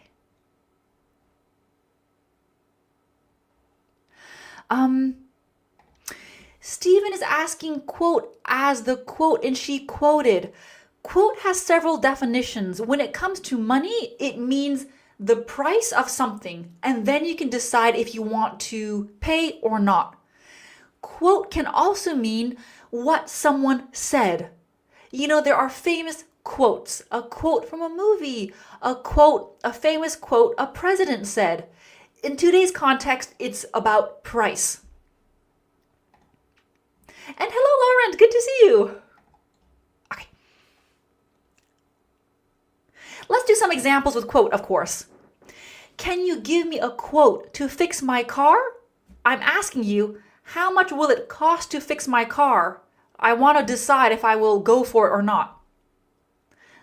Stephen is asking quote as the quote and she quoted. Quote has several definitions. When it comes to money, it means the price of something, and then you can decide if you want to pay or not. Quote can also mean what someone said. You know, there are famous quotes, a quote from a movie, a famous quote a president said. In today's context, it's about price. And hello, Laurent, good to see you. Okay. Let's do some examples with quote, of course. Can you give me a quote to fix my car? I'm asking you, how much will it cost to fix my car? I want to decide if I will go for it or not.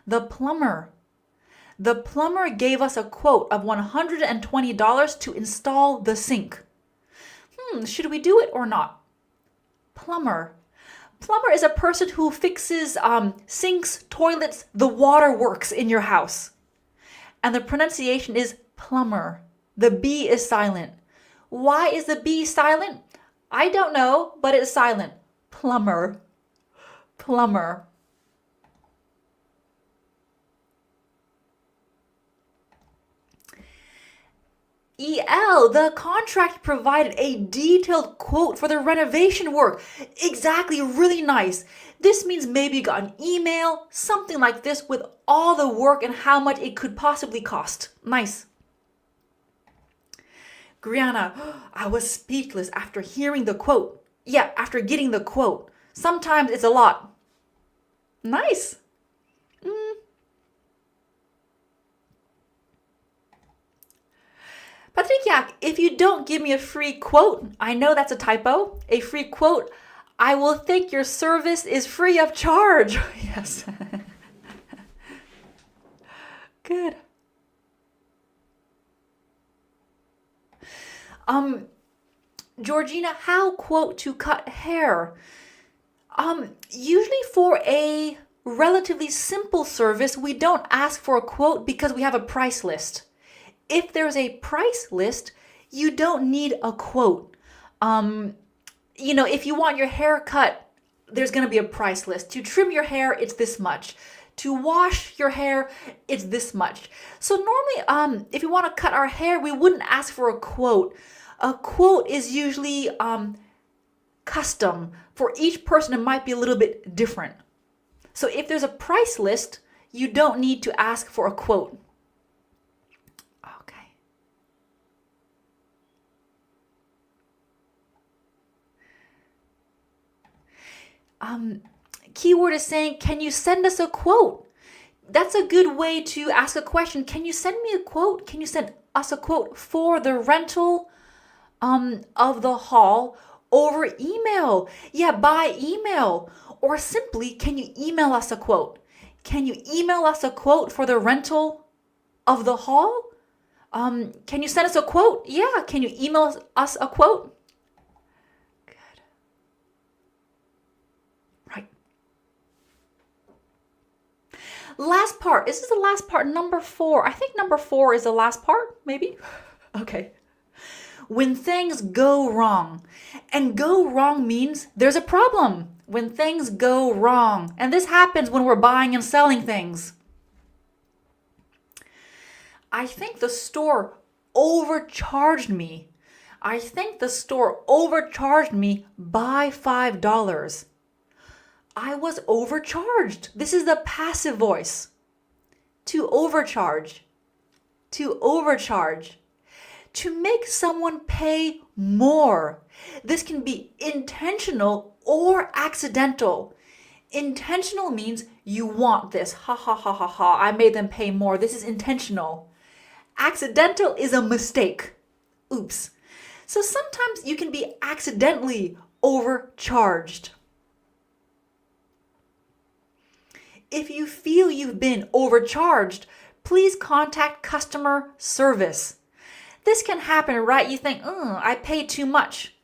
The plumber. The plumber gave us a quote of $120 to install the sink. Should we do it or not? Plumber. Plumber is a person who fixes sinks, toilets, the water works in your house. And the pronunciation is plumber. The B is silent. Why is the B silent? I don't know, but it's silent. Plumber. Plumber. EL, the contract provided a detailed quote for the renovation work. Exactly, really nice. This means maybe you got an email, something like this, with all the work and how much it could possibly cost. Nice. Brianna, I was speechless after hearing the quote. Yeah, after getting the quote. Sometimes it's a lot. Nice. Patrick, if you don't give me a free quote, I know that's a typo, a free quote, I will think your service is free of charge. Yes. Good. Georgina, how quote to cut hair? Usually for a relatively simple service, we don't ask for a quote because we have a price list. If there's a price list, you don't need a quote. If you want your hair cut, there's going to be a price list. To trim your hair, it's this much. To wash your hair, it's this much. So normally, if we want to cut our hair, we wouldn't ask for a quote. A quote is usually custom. For each person, it might be a little bit different. So if there's a price list, you don't need to ask for a quote. Okay. Keyword is saying, can you send us a quote? That's a good way to ask a question. Can you send me a quote? Can you send us a quote for the rental of the hall over email? Yeah, by email. Or simply, can you email us a quote? Can you email us a quote for the rental of the hall? Can you send us a quote? Yeah, can you email us a quote? Good. Right. Last part. This is the last part, number 4. I think number 4 is the last part, maybe? Okay. When things go wrong. And go wrong means there's a problem. When things go wrong. And this happens when we're buying and selling things. I think the store overcharged me. I think the store overcharged me by $5. I was overcharged. This is the passive voice. To overcharge. To overcharge. To make someone pay more. This can be intentional or accidental. Intentional means you want this. Ha ha ha ha ha. I made them pay more. This is intentional. Accidental is a mistake. Oops. So sometimes you can be accidentally overcharged. If you feel you've been overcharged, please contact customer service. This can happen, right? You think, I paid too much.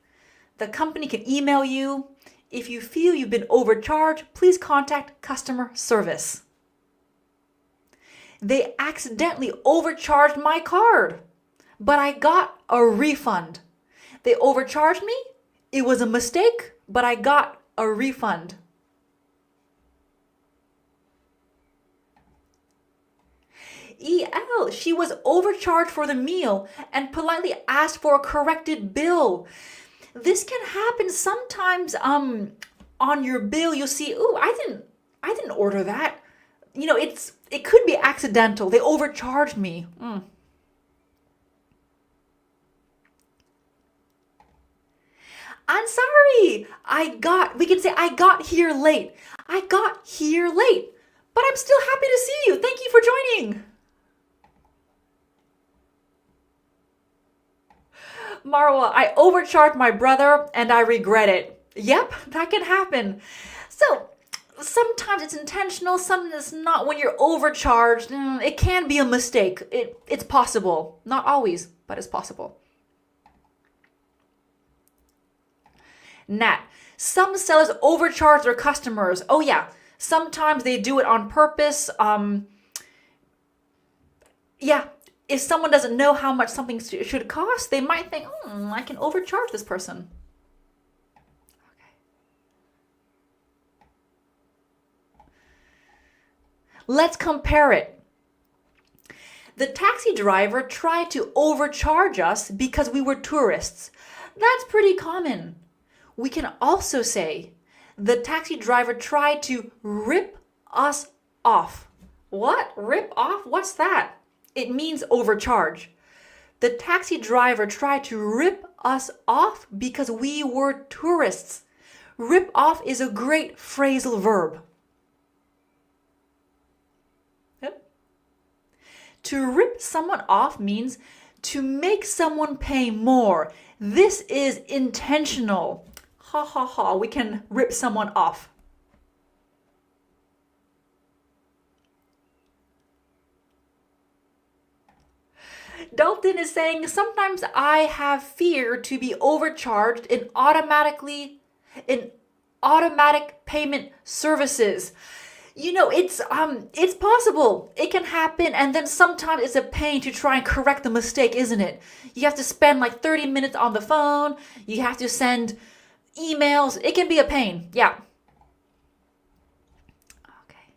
The company can email you. If you feel you've been overcharged, please contact customer service. They accidentally overcharged my card, but I got a refund. They overcharged me. It was a mistake, but I got a refund. EL, she was overcharged for the meal and politely asked for a corrected bill. This can happen sometimes. On your bill, you'll see, I didn't order that. It could be accidental. They overcharged me. I'm sorry. We can say I got here late. I got here late, but I'm still happy to see you. Thank you for joining. Marwa, I overcharged my brother and I regret it. Yep, that can happen. So sometimes it's intentional, sometimes it's not. When you're overcharged, it can be a mistake. It's possible. Not always, but it's possible. Nat, some sellers overcharge their customers. Oh yeah, sometimes they do it on purpose. Yeah. If someone doesn't know how much something should cost, they might think, I can overcharge this person. Okay. Let's compare it. The taxi driver tried to overcharge us because we were tourists. That's pretty common. We can also say, the taxi driver tried to rip us off. What? Rip off? What's that? It means overcharge. The taxi driver tried to rip us off because we were tourists. Rip off is a great phrasal verb. Yep. To rip someone off means to make someone pay more. This is intentional. Ha ha ha, we can rip someone off. Dalton is saying, sometimes I have fear to be overcharged in automatic payment services. It's possible. It can happen, and then sometimes it's a pain to try and correct the mistake, isn't it? You have to spend like 30 minutes on the phone. You have to send emails. It can be a pain. Yeah. Okay.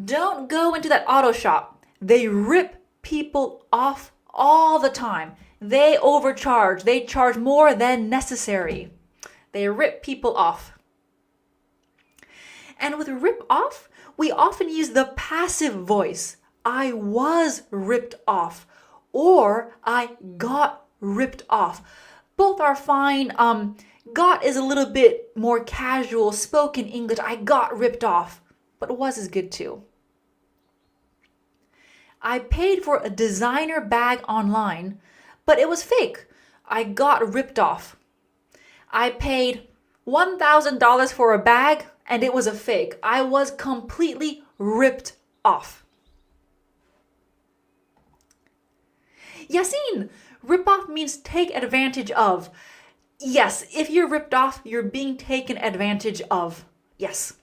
Don't go into that auto shop. They rip people off all the time. They overcharge. They charge more than necessary. They rip people off. And with rip off, we often use the passive voice. I was ripped off, or I got ripped off. Both are fine. Got is a little bit more casual, spoken English. I got ripped off, but was is good too. I paid for a designer bag online, but it was fake. I got ripped off. I paid $1,000 for a bag, and it was a fake. I was completely ripped off. Yasin, rip off means take advantage of. Yes, if you're ripped off, you're being taken advantage of. Yes.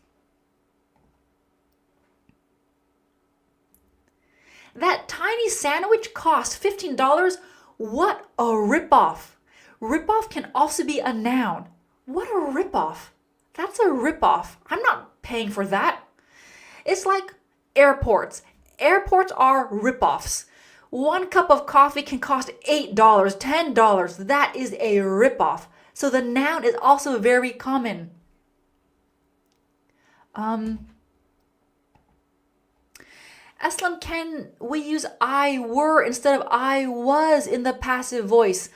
That tiny sandwich cost $15. What a ripoff. Ripoff can also be a noun. What a ripoff. That's a ripoff. I'm not paying for that. It's like airports. Airports are ripoffs. One cup of coffee can cost $8, $10. That is a ripoff. So the noun is also very common. Aslam, can we use I were instead of I was in the passive voice?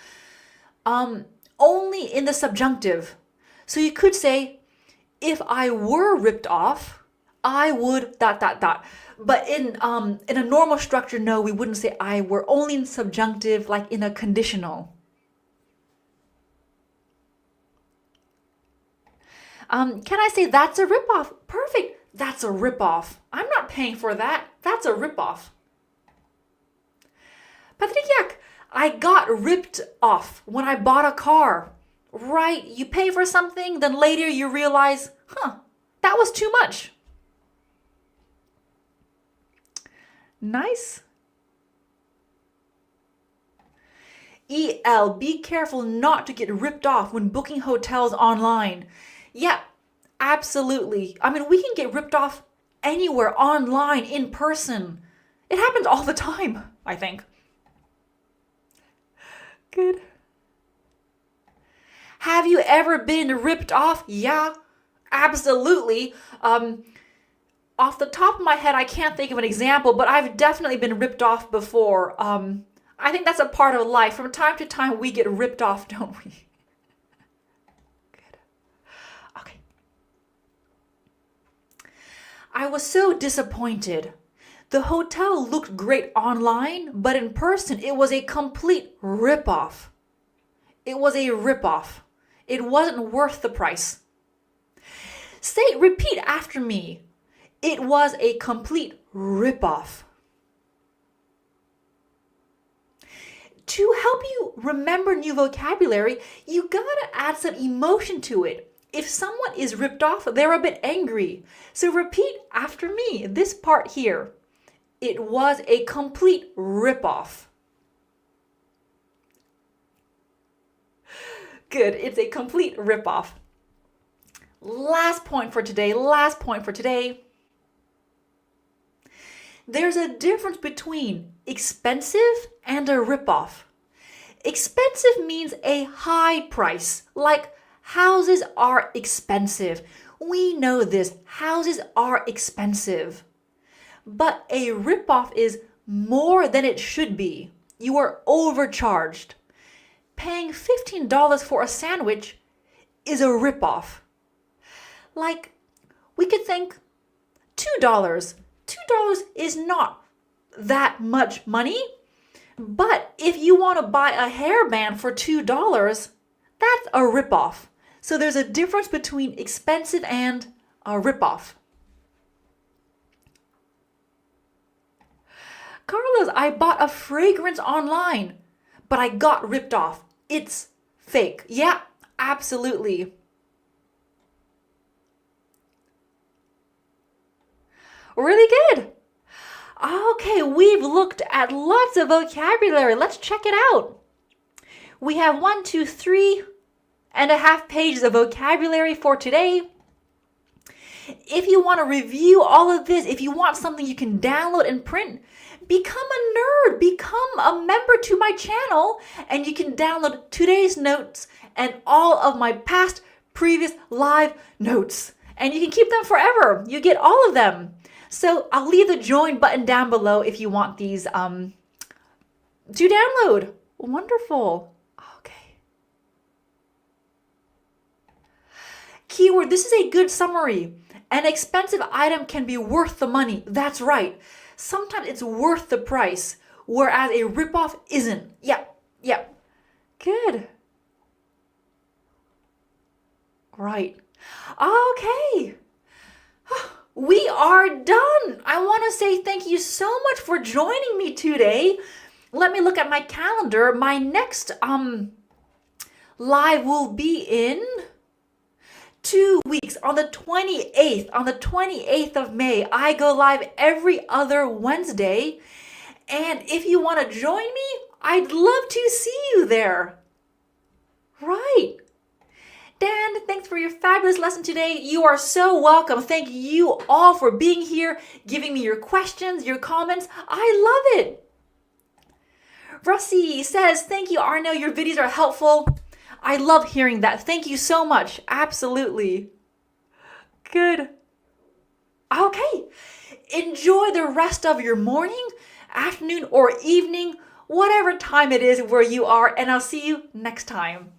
Only in the subjunctive. So you could say, if I were ripped off, I would ... But in a normal structure, no, we wouldn't say I were. Only in subjunctive, like in a conditional. Can I say that's a ripoff? Perfect. That's a ripoff. I'm not paying for that. That's a ripoff. Patrick, I got ripped off when I bought a car. Right? You pay for something, then later you realize, that was too much. Nice. EL, be careful not to get ripped off when booking hotels online. Yeah, absolutely. I mean, we can get ripped off anywhere, online, in person. It happens all the time, I think. Good. Have you ever been ripped off? Yeah, absolutely. Off the top of my head, I can't think of an example, but I've definitely been ripped off before. I think that's a part of life. From time to time, we get ripped off, don't we? Good. Okay. I was so disappointed. The hotel looked great online, but in person, it was a complete ripoff. It was a ripoff. It wasn't worth the price. Repeat after me. It was a complete ripoff. To help you remember new vocabulary, you gotta add some emotion to it. If someone is ripped off, they're a bit angry. So repeat after me, this part here. It was a complete ripoff. Good, it's a complete ripoff. Last point for today. There's a difference between expensive and a ripoff. Expensive means a high price, like houses are expensive. We know this, houses are expensive. But a ripoff is more than it should be. You are overcharged. Paying $15 for a sandwich is a ripoff. Like, we could think $2. $2 is not that much money, but if you want to buy a hairband for $2, that's a ripoff. So there's a difference between expensive and a ripoff. Carlos, I bought a fragrance online, but I got ripped off. It's fake. Yeah, absolutely. Really good. Okay, we've looked at lots of vocabulary. Let's check it out. We have 3.5 pages of vocabulary for today. If you want to review all of this, if you want something you can download and print, become a nerd, become a member to my channel, and you can download today's notes and all of my past, previous live notes. And you can keep them forever. You get all of them. So I'll leave the join button down below if you want these to download. Wonderful. Okay. Keyword, this is a good summary. An expensive item can be worth the money. That's right. Sometimes it's worth the price, whereas a ripoff isn't. Yep. Good. Right. Okay. We are done. I want to say thank you so much for joining me today. Let me look at my calendar. My next live will be in 2 weeks on the 28th. On the 28th of May, I go live every other Wednesday. And if you want to join me, I'd love to see you there. Right. Dan, thanks for your fabulous lesson today. You are so welcome. Thank you all for being here, giving me your questions, your comments. I love it. Russie says, thank you, Arnel. Your videos are helpful. I love hearing that. Thank you so much. Absolutely. Good. Okay. Enjoy the rest of your morning, afternoon, or evening, whatever time it is where you are, and I'll see you next time.